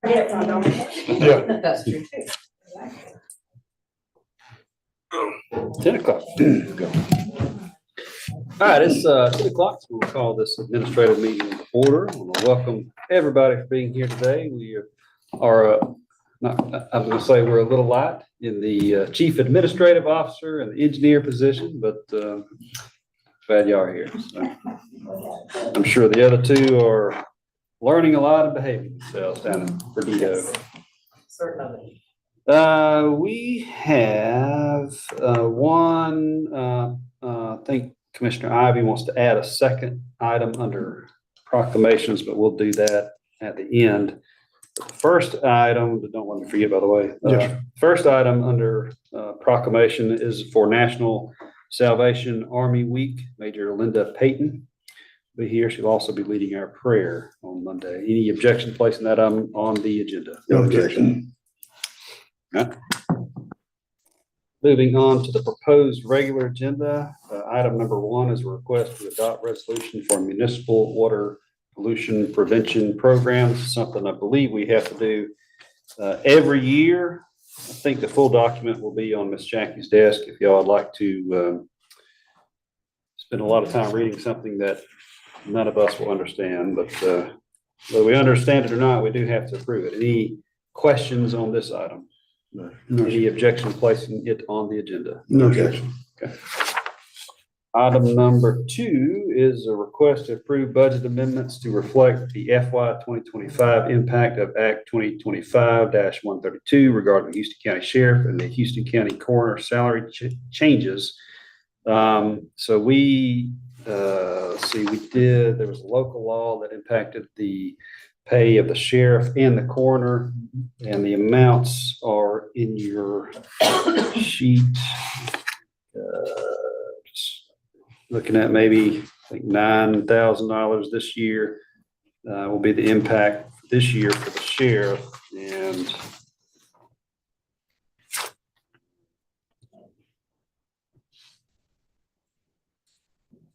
Yeah. That's true too. 10 o'clock. All right, it's 10 o'clock, so we'll call this administrative meeting to order. I want to welcome everybody for being here today. We are not, I'm going to say we're a little light in the chief administrative officer and the engineer position, but glad y'all are here. So I'm sure the other two are learning a lot and behaving themselves down in Perdido. Certainly. We have one, I think Commissioner Ivy wants to add a second item under proclamations, but we'll do that at the end. First item, don't let me forget, by the way. Yes. First item under proclamation is for National Salvation Army Week. Major Linda Payton will be here. She'll also be leading our prayer on Monday. Any objection to placing that on the agenda? No objection. Right. Moving on to the proposed regular agenda, item number 1 is a request to adopt resolution for municipal water pollution prevention program. This is something I believe we have to do every year. I think the full document will be on Miss Jackie's desk if y'all would like to spend a lot of time reading something that none of us will understand, but whether we understand it or not, we do have to approve it. Any questions on this item? No. Any objection to placing it on the agenda? No objection. Okay. Item number 2 is a request to approve budget amendments to reflect the FY 2025 impact of Act 2025-132 regarding the Houston County Sheriff and the Houston County Coroner salary changes. So we, let's see, there was a local law that impacted the pay of the sheriff and the coroner, and the amounts are in your sheet. Just looking at maybe like $9,000 this year will be the impact this year for the sheriff, and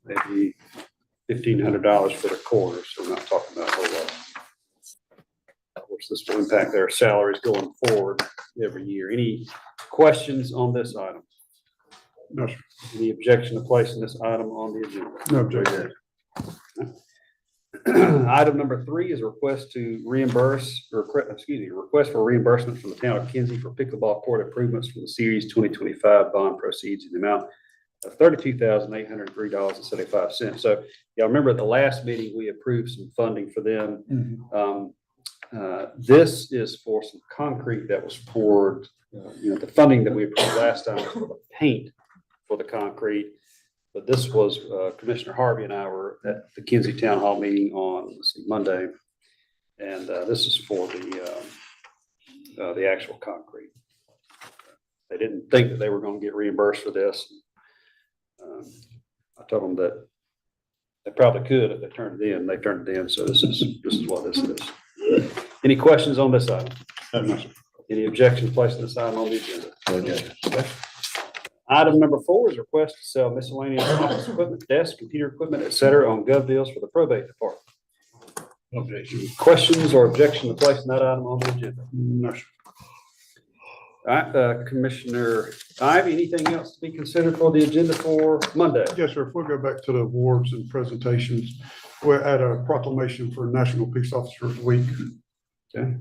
maybe $1,500 for the coroner. So we're not talking about a whole lot. Of course, this will impact their salaries going forward every year. Any questions on this item? No, sir. Any objection to placing this item on the agenda? No objection. Item number 3 is a request for reimbursement from the town of Kinsey for pickleball court improvements from the series 2025 bond proceeds in the amount of $32,803.75. So y'all remember at the last meeting, we approved some funding for them. This is for some concrete that was poured, the funding that we approved last time was for the paint for the concrete. But this was, Commissioner Harvey and I were at the Kinsey Town Hall meeting on Monday. And this is for the actual concrete. They didn't think that they were going to get reimbursed for this. I told them that they probably could if they turned it in. They turned it in. So this is what this is. Any questions on this item? No, sir. Any objections placing this item on the agenda? Okay. Item number 4 is request to sell miscellaneous office equipment, desk, computer equipment, et cetera, on gov deals for the probate department. Objection. Questions or objection to placing that item on the agenda? No, sir. All right, Commissioner Ivy, anything else to be considered for the agenda for Monday? Yes, sir. If we go back to the awards and presentations, we're at a proclamation for National Peace Officers Week. Okay.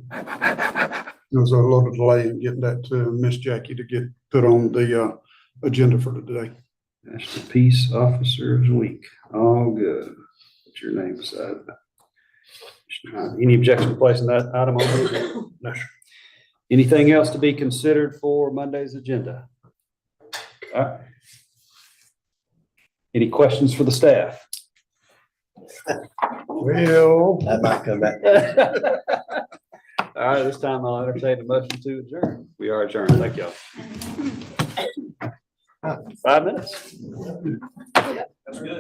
There was a little delay in getting that to Miss Jackie to get put on the agenda for today. National Peace Officers Week. All good. What's your name beside that? Any objection to placing that item on the agenda? No, sir. Anything else to be considered for Monday's agenda? All right. Any questions for the staff? Well, That might come back. All right, this time I'll entertain a motion to adjourn. We are adjourned. Thank y'all. 5 minutes. That's good. That's good.